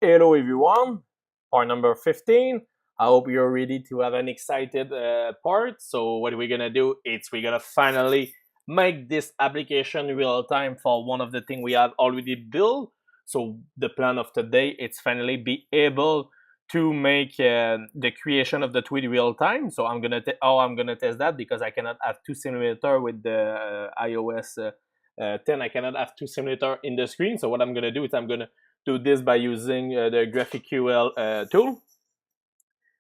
Hello everyone, part number 15. I hope you're ready to have an excited part. So what we're gonna do is we're gonna finally make this application real time for one of the things we have already built. So the plan of today is finally be able to make the creation of the tweet real time. So I'm gonna test that because I cannot have two simulators with the iOS 10. I cannot have two simulators in the screen. So what I'm gonna do is I'm gonna do this by using the GraphqL tool.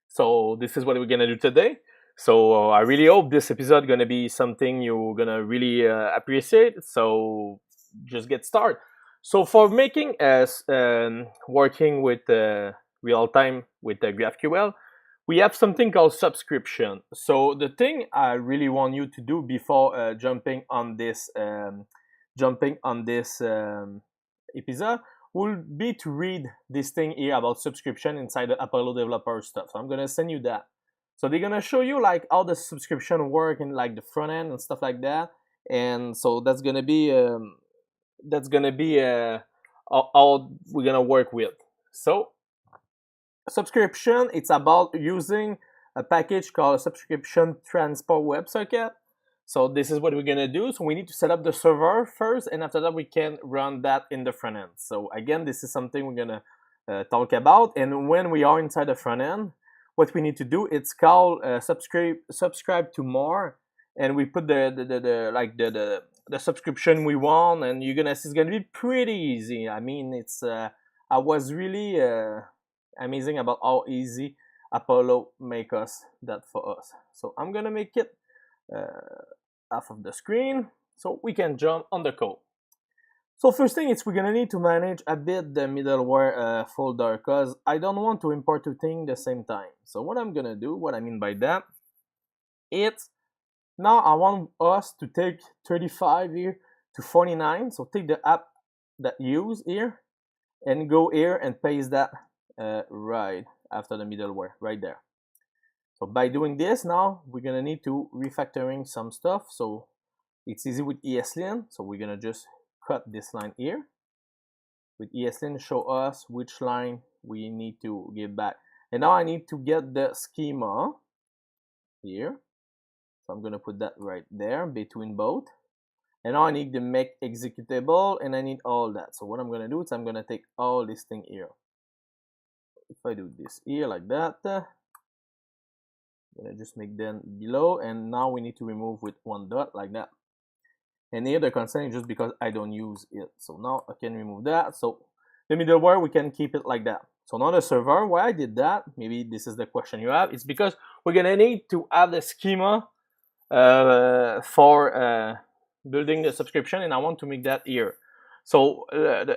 So this is what we're gonna do today. So I really hope this episode gonna be something you're gonna really appreciate. So just get started. So for making us working with real time with the GraphQL, we have something called subscription. So the thing I really want you to do before jumping on this episode will be to read this thing here about subscription inside the Apollo developer stuff. So I'm gonna send you that. So they're gonna show you like how the subscription work in like the front end and stuff like that. And so that's gonna be how we're gonna work with. So subscription, it's about using a package called subscription transport WebSocket. So this is what we're gonna do. So we need to set up the server first, and after that we can run that in the front end. So again, this is something we're gonna talk about. And when we are inside the front end, what we need to do, it's called subscribe to more, and we put the subscription we want, and you're gonna see it's gonna be pretty easy. I mean, it's I was really amazing about how easy Apollo make us that for us. So I'm gonna make it half of the screen so we can jump on the code. So first thing is we're gonna need to manage a bit the middleware folder because I don't want to import two things the same time. So what I'm gonna do, what I mean by that, it's now I want us to take 35 here to 49. So take the app that use here and go here and paste that right after the middleware right there. So by doing this, now we're gonna need to refactoring some stuff. So it's easy with ESLint. So we're gonna just cut this line here. With ESLint, show us which line we need to give back. And now I need to get the schema here. So I'm gonna put that right there between both. And now I need the make executable, and I need all that. So what I'm gonna do is I'm gonna take all this thing here. If I do this here like that, I'm gonna just make them below, and now we need to remove with one dot like that. And here the constraint is just because I don't use it. So now I can remove that. So the middleware, we can keep it like that. So now the server, why I did that, maybe this is the question you have, it's because we're gonna need to add the schema for building the subscription, and I want to make that here. So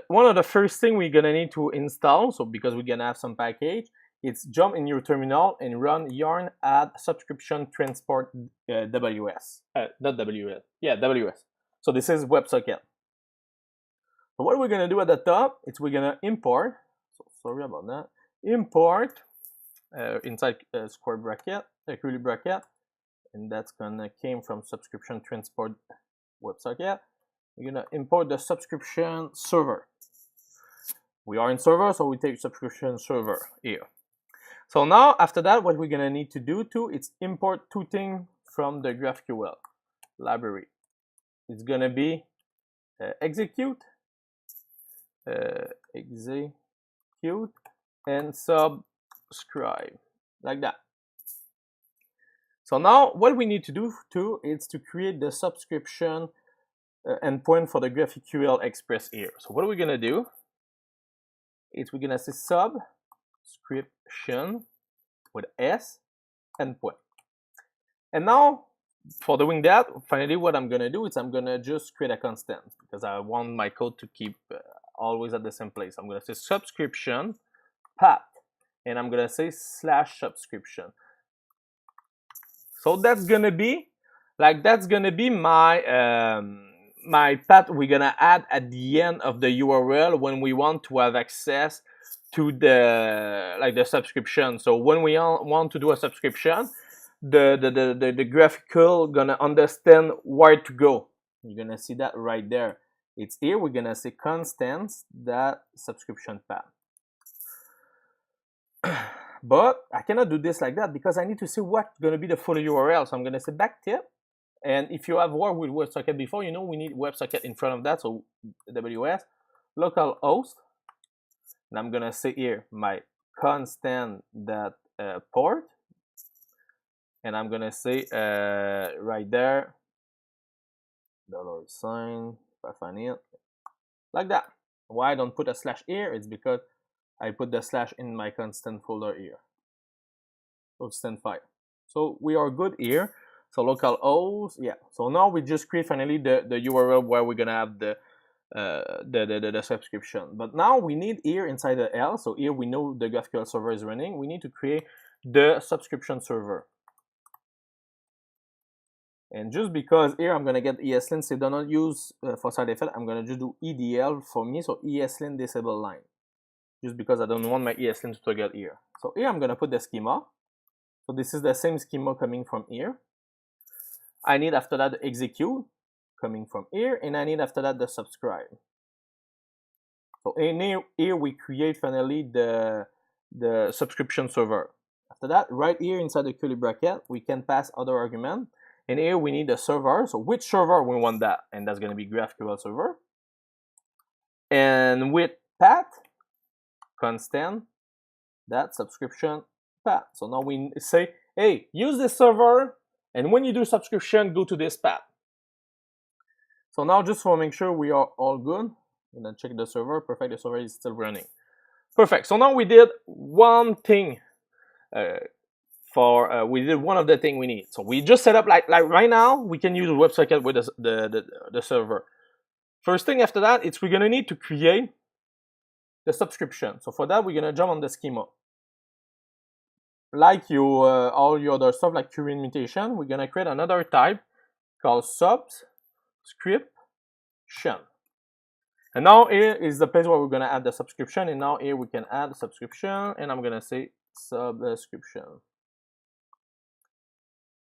one of the first thing we're gonna need to install, so because we're gonna have some package, it's jump in your terminal and run yarn add subscription transport WS, not WS, yeah, WS. So this is WebSocket. So what we're gonna do at the top is we're gonna import, so sorry about that, import inside square bracket, curly bracket, and that's gonna came from subscription transport WebSocket. We're gonna import the subscription server. We are in server, so we take subscription server here. So now after that, what we're gonna need to do too is import two things from the GraphQL library. It's gonna be execute and subscribe like that. So now what we need to do too is to create the subscription endpoint for the GraphQL Express here. So what are we gonna do? Is we're gonna say subscription with S endpoint. And now for doing that, finally what I'm gonna do is I'm gonna just create a constant because I want my code to keep always at the same place. I'm gonna say subscription path, and I'm gonna say /subscription. So that's gonna be my my path we're gonna add at the end of the URL when we want to have access to the subscription. So when we want to do a subscription, the GraphQL gonna understand where to go. You're gonna see that right there. It's here. We're gonna say constants that subscription path. But I cannot do this like that because I need to see what's going to be the full URL. So I'm going to say backtip. And if you have worked with WebSocket before, you know we need WebSocket in front of that. So WS localhost. And I'm going to say here my constant that port. And I'm going to say right there, $sign, if I find it, like that. Why I don't put a slash here? It's because I put the slash in my constant folder here, constant file. So we are good here. So localhost, yeah. So now we just create finally the URL where we're gonna have the subscription. But now we need here inside the L. So here we know the GraphQL server is running. We need to create the subscription server. And just because here I'm gonna get ESLint, so do not use for side effect, I'm gonna just do EDL for me, so ESLint disable line. Just because I don't want my ESLint to toggle here. So here I'm gonna put the schema. So this is the same schema coming from here. I need after that the execute coming from here, and I need after that the subscribe. So in here we create finally the subscription server. After that, right here inside the curly bracket, we can pass other argument. And here we need a server. So which server we want that? And that's going to be GraphQL server. And with path, constant, that subscription path. So now we say, hey, use this server. And when you do subscription, go to this path. So now just for make sure we are all good, I'm going to check the server. Perfect, the server is still running. Perfect. So now we did one thing. We did one of the things we need. So we just set up like right now we can use WebSocket with the server. First thing after that, we're gonna need to create the subscription. So for that we're gonna jump on the schema. Like all your other stuff like current mutation, we're gonna create another type called subscription. And now here is the place where we're gonna add the subscription. And now here we can add subscription, and I'm gonna say subscription.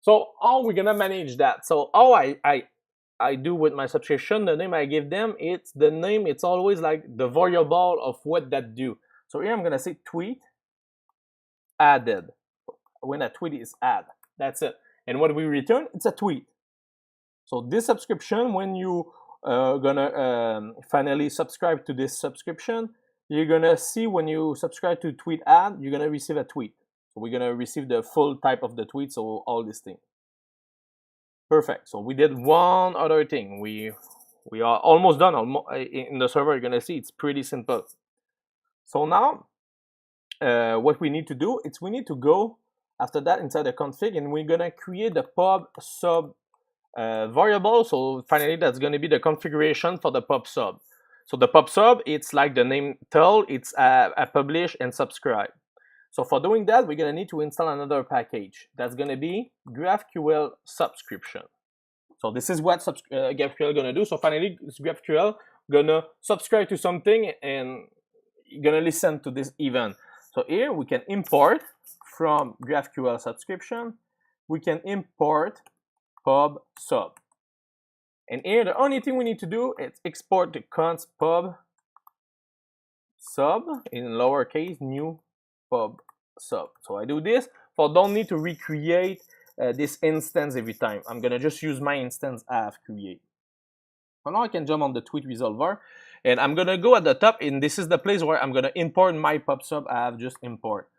So how we're gonna manage that? So how I do with my subscription, the name I give them, it's the name, it's always like the variable of what that do. So here I'm gonna say tweet added. When a tweet is add, that's it. And what we return, it's a tweet. So this subscription, when you gonna finally subscribe to this subscription, you're gonna see when you subscribe to tweet add, you're gonna receive a tweet. We're gonna receive the full type of the tweet, so all this thing. Perfect. So we did one other thing. We are almost done. In the server, you're gonna see it's pretty simple. So now, what we need to do is we need to go after that inside the config, and we're gonna create the PubSub variable. So finally, that's gonna be the configuration for the PubSub. So the PubSub, it's like the name tell, it's a publish and subscribe. So for doing that, we're gonna need to install another package. That's gonna be graphql-subscription. So this is what GraphQL gonna do. So finally, GraphQL gonna subscribe to something and gonna listen to this event. So here we can import from GraphQL-subscription. We can import PubSub. And here the only thing we need to do is export the const PubSub in lowercase new PubSub. So I do this, so I don't need to recreate this instance every time. I'm gonna just use my instance I have created. So now I can jump on the tweet resolver, and I'm gonna go at the top, and this is the place where I'm gonna import my PubSub I have just import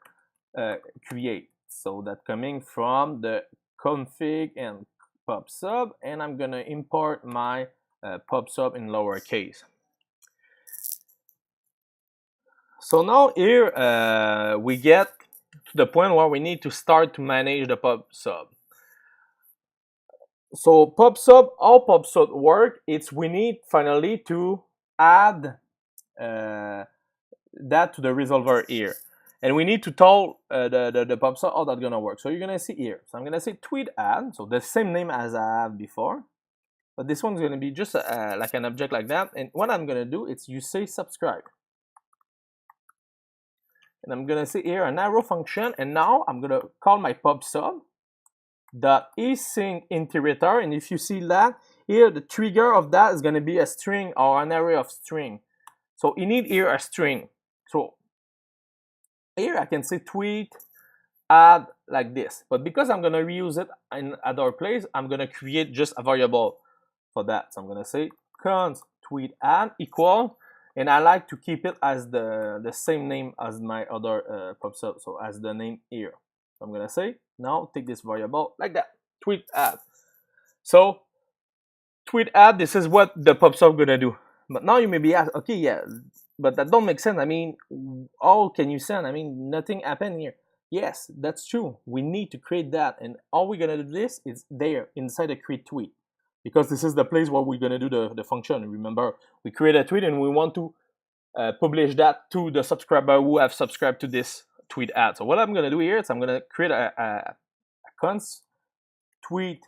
create. So that coming from the config and PubSub, and I'm gonna import my PubSub in lowercase. So now here we get to the point where we need to start to manage the PubSub. So PubSub, how PubSub work, it's we need finally to add that to the resolver here. And we need to tell the PubSub how that's gonna work. So you're gonna see here. So I'm gonna say tweet add, so the same name as I have before. But this one's gonna be just like an object like that. And what I'm gonna do is you say subscribe. And I'm gonna say here an arrow function, and now I'm gonna call my PubSub dot async iterator, and if you see that here, the trigger of that is gonna be a string or an array of string. So you need here a string. So here I can say tweet add like this, but because I'm gonna reuse it in other place, I'm gonna create just a variable for that. So I'm gonna say const tweet add equal, and I like to keep it as the same name as my other PubSub, so as the name here. So I'm gonna say now take this variable like that, tweet add. So tweet add, this is what the PubSub gonna do. But now you may be asked, okay, yeah, but that don't make sense. I mean, how can you send? I mean, nothing happened here. Yes, that's true. We need to create that, and all we're gonna do this is there inside the create tweet, because this is the place where we're gonna do the function. Remember, we create a tweet and we want to publish that to the subscriber who have subscribed to this tweet ad. So what I'm gonna do here is I'm gonna create a const tweet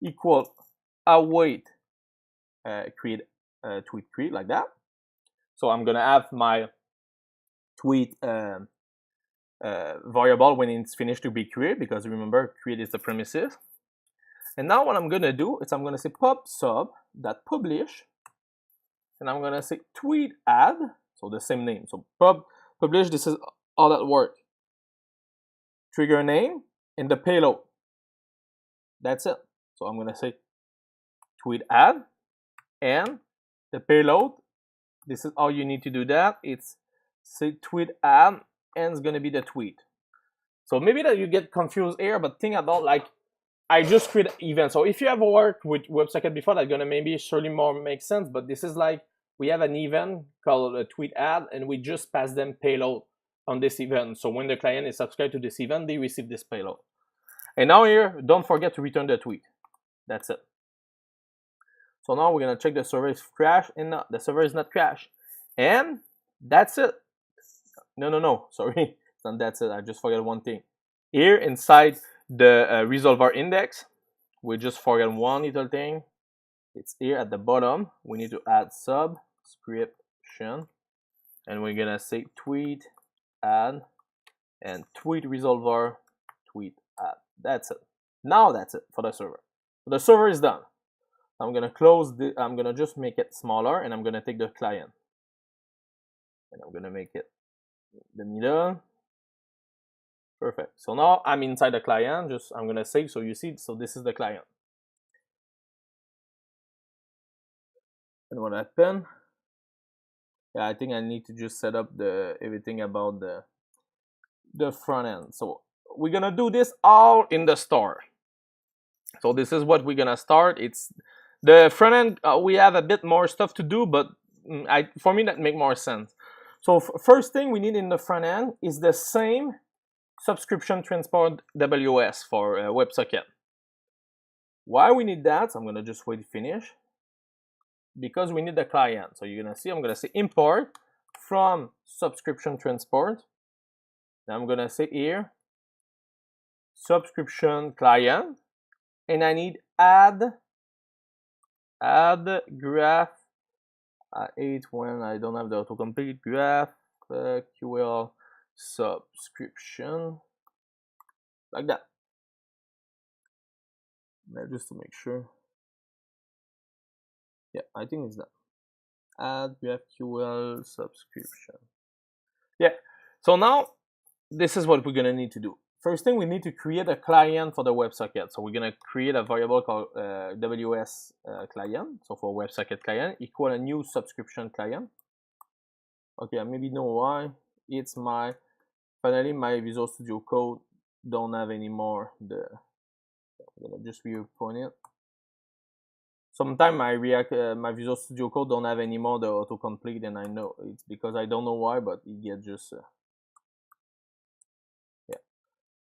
equal await create tweet create like that. So I'm gonna have my tweet variable when it's finished to be created, because remember, create is the premises. And now what I'm gonna do is I'm gonna say pub_sub.publish, and I'm gonna say tweet add, so the same name. So publish, this is all that work. Trigger name and the payload. That's it. So I'm gonna say tweet add and the payload. This is all you need to do that. It's say tweet add and it's gonna be the tweet. So maybe that you get confused here, but think about, like, I just create an event. So if you have worked with WebSocket before, that's gonna maybe surely more make sense, but this is like we have an event called a tweet add and we just pass them payload on this event. So when the client is subscribed to this event, they receive this payload. And now here, don't forget to return the tweet. That's it. So now we're gonna check the server is crashed, and no, the server is not crashed. And that's it. No, sorry, it's not that's it. I just forgot one thing. Here inside the resolver index, we just forgot one little thing. It's here at the bottom. We need to add subscription, and we're gonna say tweet add and tweet resolver tweet add. That's it. Now that's it for the server. The server is done. I'm gonna close the. I'm gonna just make it smaller, and I'm gonna take the client, and I'm gonna make it the middle. Perfect. So now I'm inside the client. Just I'm gonna save, so you see. So this is the client. And what happened? Yeah, I think I need to just set up the everything about the front end. So we're gonna do this all in the store. So this is what we're gonna start. It's the front end. We have a bit more stuff to do, but for me that make more sense. So first thing we need in the front end is the same subscription transport WS for WebSocket. Why we need that? So I'm gonna just wait to finish, because we need the client. So you're gonna see I'm gonna say import from subscription transport. Now I'm gonna say here subscription client, and I need add graph. I hate when I don't have the autocomplete. GraphQL subscription, like that. Now just to make sure. Yeah, I think it's that. Add GraphQL subscription. Yeah. So now this is what we're gonna need to do. First thing, we need to create a client for the WebSocket. So we're gonna create a variable called WS client. So for WebSocket client equal a new subscription client. Okay, I maybe know why. It's my finally my Visual Studio Code don't have anymore the. I'm gonna just reopen it. Sometimes my Visual Studio Code don't have anymore the autocomplete, and I know it's because I don't know why, but it gets just yeah.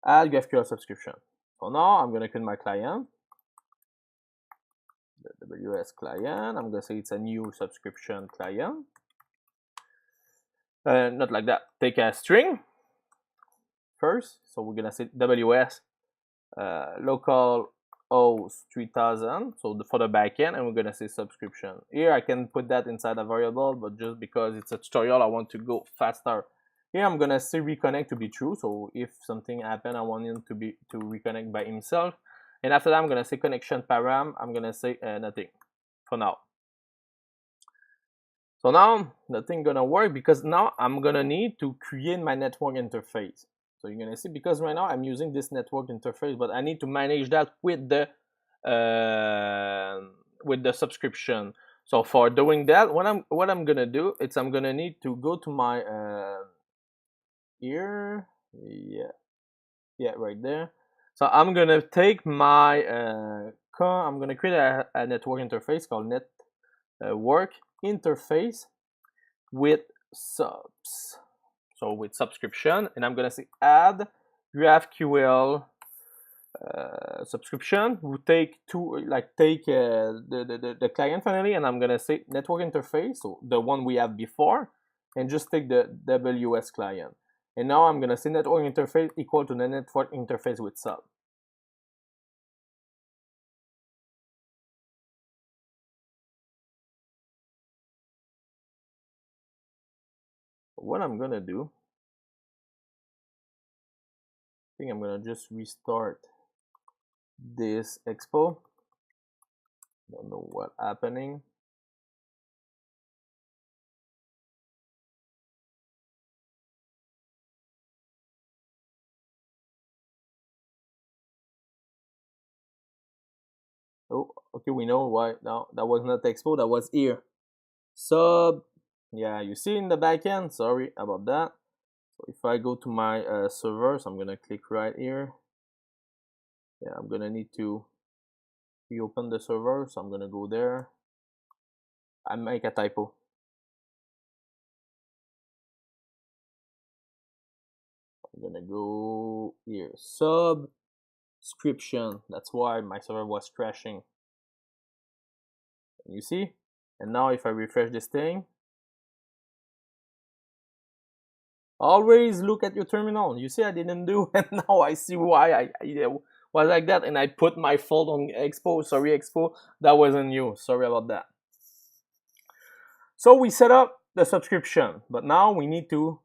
Add GraphQL subscription. So now I'm gonna create my client, the WS client. I'm gonna say it's a new subscription client. Not like that. Take a string first. So we're gonna say WS local host 3000. So for the backend, and we're gonna say subscription. Here I can put that inside a variable, but just because it's a tutorial, I want to go faster. Here I'm gonna say reconnect to be true. So if something happen, I want him to reconnect by himself. And after that, I'm gonna say connection param. I'm gonna say nothing for now. So now the thing gonna work, because now I'm gonna need to create my network interface. So you're gonna see, because right now I'm using this network interface, but I need to manage that with the subscription. So for doing that, what I'm gonna do is I'm gonna need to go to my here, yeah, right there. So I'm gonna take my I'm gonna create a network interface called network interface with subs. So with subscription, and I'm gonna say add GraphQL subscription. We take the client finally, and I'm gonna say network interface, so the one we have before, and just take the WS client. And now I'm gonna say network interface equal to the network interface with sub. What I'm gonna do, I think I'm gonna just restart this expo. Don't know what's happening. Oh, okay, we know why. Now that was not expo, that was here. Sub, yeah, you see in the backend. Sorry about that. So if I go to my server, so I'm gonna click right here. Yeah, I'm gonna need to reopen the server, so I'm gonna go there. I make a typo. I'm gonna go here, subscription. That's why my server was crashing. You see? And now if I refresh this thing, always look at your terminal. You see I didn't do, and now I see why I was like that, and I put my fault on Expo. Sorry, Expo. That wasn't you. Sorry about that. So we set up the subscription, but now we need to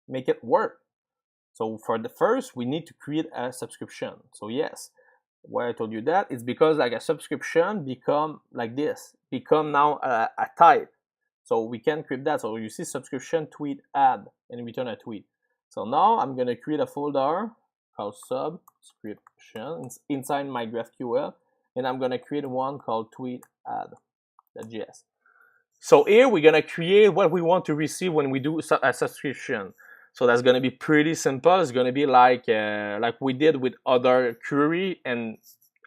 make it work. So for the first, we need to create a subscription. So yes, why I told you that is because like a subscription become like this, become now a type. So we can create that. So you see subscription tweet add and return a tweet. So now I'm gonna create a folder called subscription inside my GraphQL, and I'm gonna create one called tweet add.js. So here we're gonna create what we want to receive when we do a subscription. So that's gonna be pretty simple. It's gonna be like we did with other query, and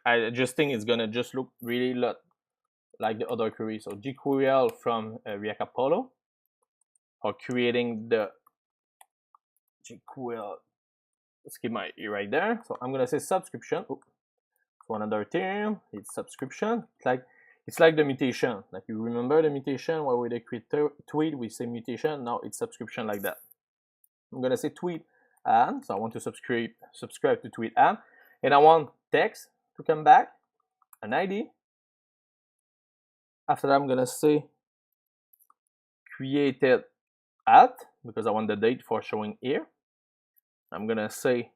I just think it's gonna just look really like the other query. So GQL from React Apollo, or creating the GQL schema right there. So I'm gonna say subscription. Oops. So another term, it's subscription. It's like the mutation. Like you remember the mutation where we create tweet, we say mutation. Now it's subscription like that. I'm gonna say tweet add. So I want to subscribe to tweet add, and I want text to come back, an ID. After that, I'm gonna say created at, because I want the date for showing here. I'm gonna say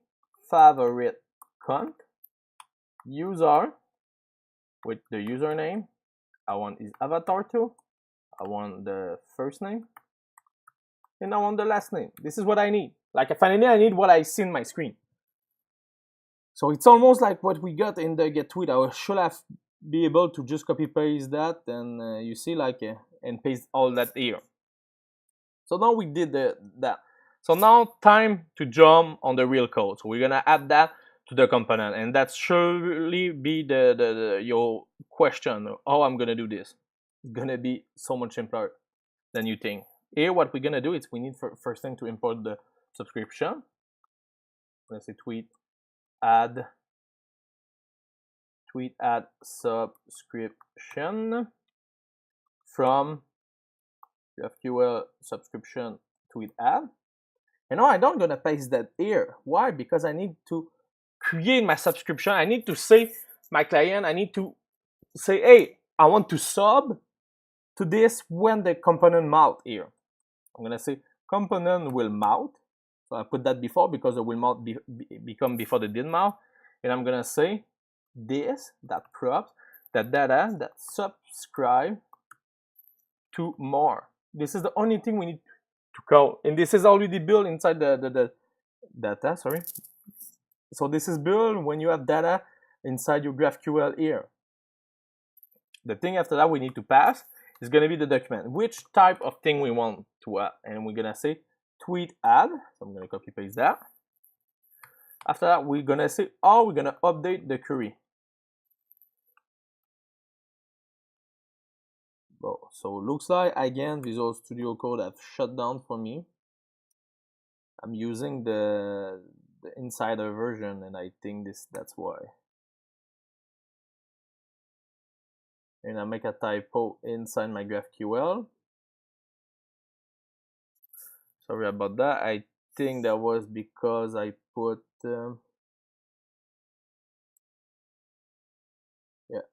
favorite content user with the username. I want his avatar too. I want the first name, and I want the last name. This is what I need. Like finally, I need what I see in my screen. So it's almost like what we got in the get tweet. I should have be able to just copy paste that, and you see and paste all that here. So now we did that. So now time to jump on the real code. So we're gonna add that to the component, and that surely be your question. How I'm gonna do this? It's gonna be so much simpler than you think. Here, what we're gonna do is we need first thing to import the subscription. I'm gonna say tweet add subscription from GraphQL subscription tweet add. And now I don't gonna paste that here. Why? Because I need to create my subscription. I need to say my client, I need to say, hey, I want to sub to this when the component mount here. I'm gonna say component will mount. So I put that before because the will mount become before the did mount. And I'm gonna say this, that props, that data, that subscribe to more. This is the only thing we need to call, and this is already built inside the data. Sorry. So this is built when you have data inside your GraphQL here. The thing after that we need to pass is going to be the document, which type of thing we want to add, and we're going to say tweet add. So I'm going to copy paste that. After that, we're going to say, oh, we're going to update the query. Well, so looks like again Visual Studio Code have shut down for me. I'm using the insider version, and I think that's why. And I make a typo inside my GraphQL. Sorry about that. I think that was because I put yeah,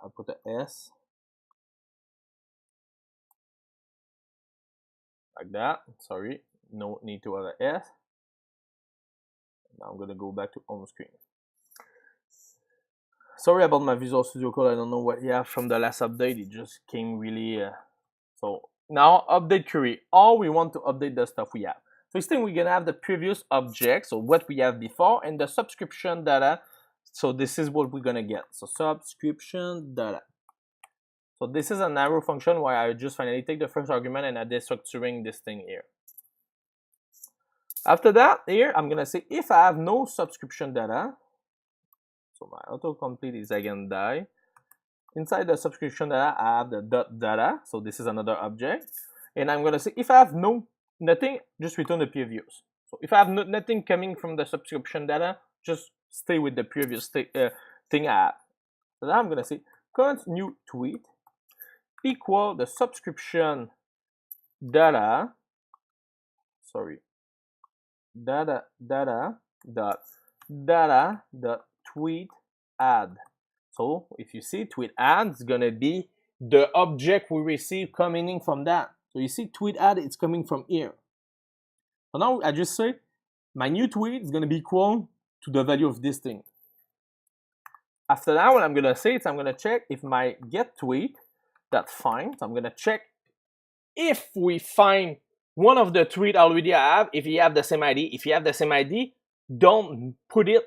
I put a S like that. Sorry, no need to have a S. Now I'm gonna go back to home screen. Sorry about my Visual Studio Code. I don't know what you have from the last update. It just came really so now update query. All we want to update the stuff we have. So this thing we're gonna have the previous object, so what we have before, and the subscription data. So this is what we're gonna get. So subscription data. So this is an arrow function where I just finally take the first argument and I'm destructuring this thing here. After that, here I'm gonna say if I have no subscription data, so my autocomplete is again die. Inside the subscription data, I have the dot data. So this is another object, and I'm gonna say if I have nothing, just return the previous. So if I have nothing coming from the subscription data, just stay with the previous thing I have. So now I'm gonna say current new tweet equal the subscription data. Sorry, data dot tweet add. So if you see tweet add, it's gonna be the object we receive coming in from that. So you see tweet add, it's coming from here. So now I just say my new tweet is gonna be equal to the value of this thing. After that, what I'm gonna say is I'm gonna check if my get tweet that finds. So I'm gonna check if we find one of the tweet already I have, if you have the same ID. If you have the same ID, don't put it,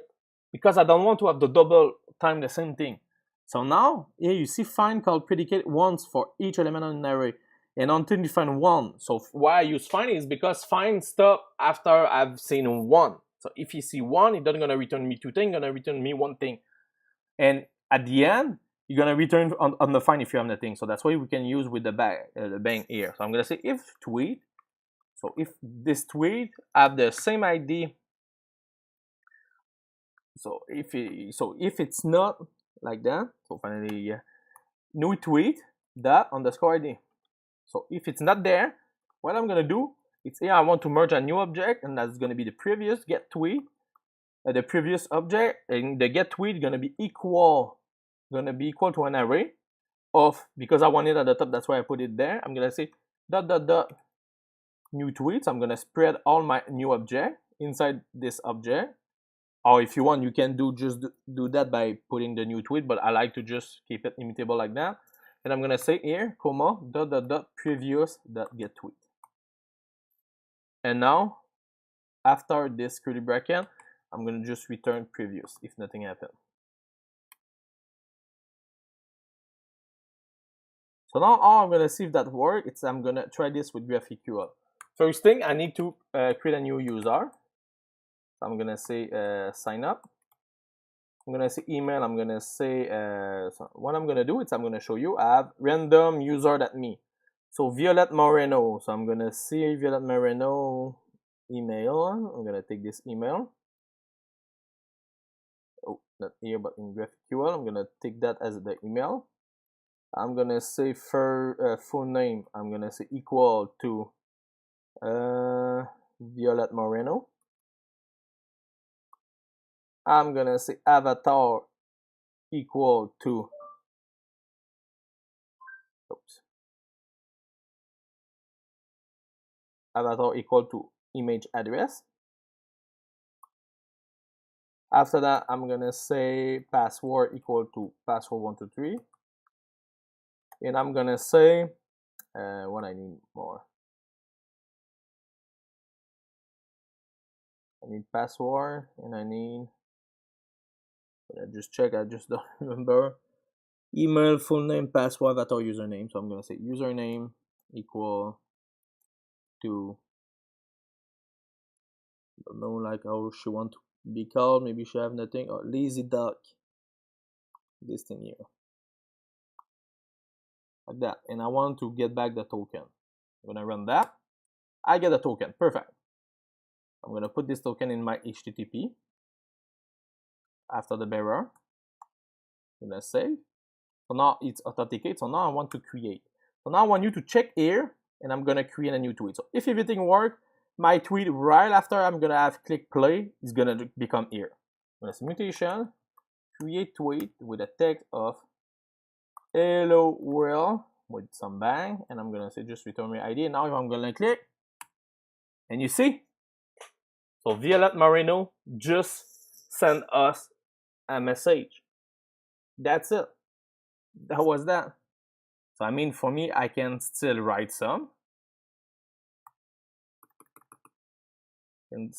because I don't want to have the double time the same thing. So now here you see find called predicate once for each element on an array, and until you find one. So why I use find is because find stop after I've seen one. So if you see one, it's not gonna return me two things, it's gonna return me one thing. And at the end, you're gonna return on the find if you have nothing. So that's why we can use with the bang here. So I'm gonna say if tweet. So if this tweet have the same ID. So if it's not like that, so finally new tweet that underscore ID. So if it's not there, what I'm gonna do, it's here I want to merge a new object, and that's gonna be the previous get tweet, the previous object, and the get tweet gonna be equal to an array of, because I want it at the top, that's why I put it there. I'm gonna say dot new tweets. I'm gonna spread all my new object inside this object. Or if you want, you can just do that by putting the new tweet, but I like to just keep it immutable like that. And I'm gonna say here, comma, dot previous dot get tweet. And now, after this curly bracket, I'm gonna just return previous if nothing happened. So now all I'm gonna see if that works. I'm gonna try this with GraphqL. First thing, I need to create a new user. So I'm gonna say sign up. I'm gonna say email. I'm gonna say so what I'm gonna do is I'm gonna show you I have random user.me. So Violet Moreno. So I'm gonna see Violet Moreno email. I'm gonna take this email. Oh, not here, but in GraphQL. I'm gonna take that as the email. I'm gonna say for phone name. I'm gonna say equal to Violet Moreno. I'm gonna say avatar equal to avatar equal to image address. After that, I'm gonna say password equal to password123, and I'm gonna say what I need more. I need password, and I need, but I just check, I just don't remember. Email, full name, password, that's our username. So I'm gonna say username equal to, I don't know, like how she want to be called. Maybe she have nothing, or lazy duck, this thing here, like that. And I want to get back the token. When I run that, I get a token. Perfect. I'm gonna put this token in my HTTP after the bearer. I'm gonna save. So now it's authenticated. So now I want to create. So now I want you to check here, and I'm gonna create a new tweet. So if everything works, my tweet right after I'm gonna have click play is gonna become here. I'm gonna say mutation, create tweet with a text of hello world with some bang, and I'm gonna say just return my ID. Now if I'm gonna click, and you see, so Violet Marino just sent us a message. That's it. That was that. So I mean, for me, I can still write some. Can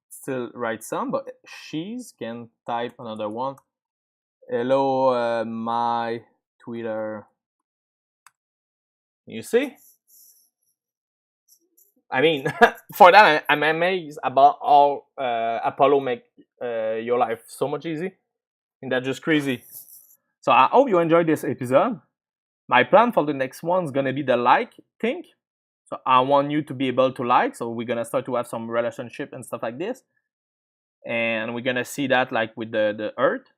still write some, but she's can type another one. Hello, my Twitter. You see? I mean, for that, I'm amazed about how Apollo make your life so much easy. And that's just crazy. So I hope you enjoyed this episode. My plan for the next one is gonna be the like thing. So I want you to be able to like. So we're gonna start to have some relationship and stuff like this. And we're gonna see that like with the Earth.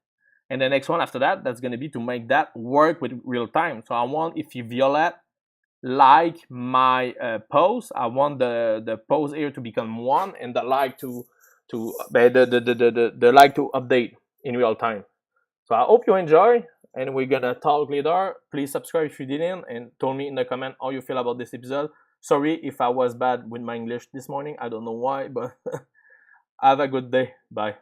And the next one after that, that's gonna be to make that work with real time. So I want, if you Violet like my post, I want the post here to become 1 and the like to the like to update in real time. So I hope you enjoy, and we're gonna talk later. Please subscribe if you didn't, and tell me in the comment how you feel about this episode. Sorry if I was bad with my English this morning. I don't know why, but have a good day. Bye.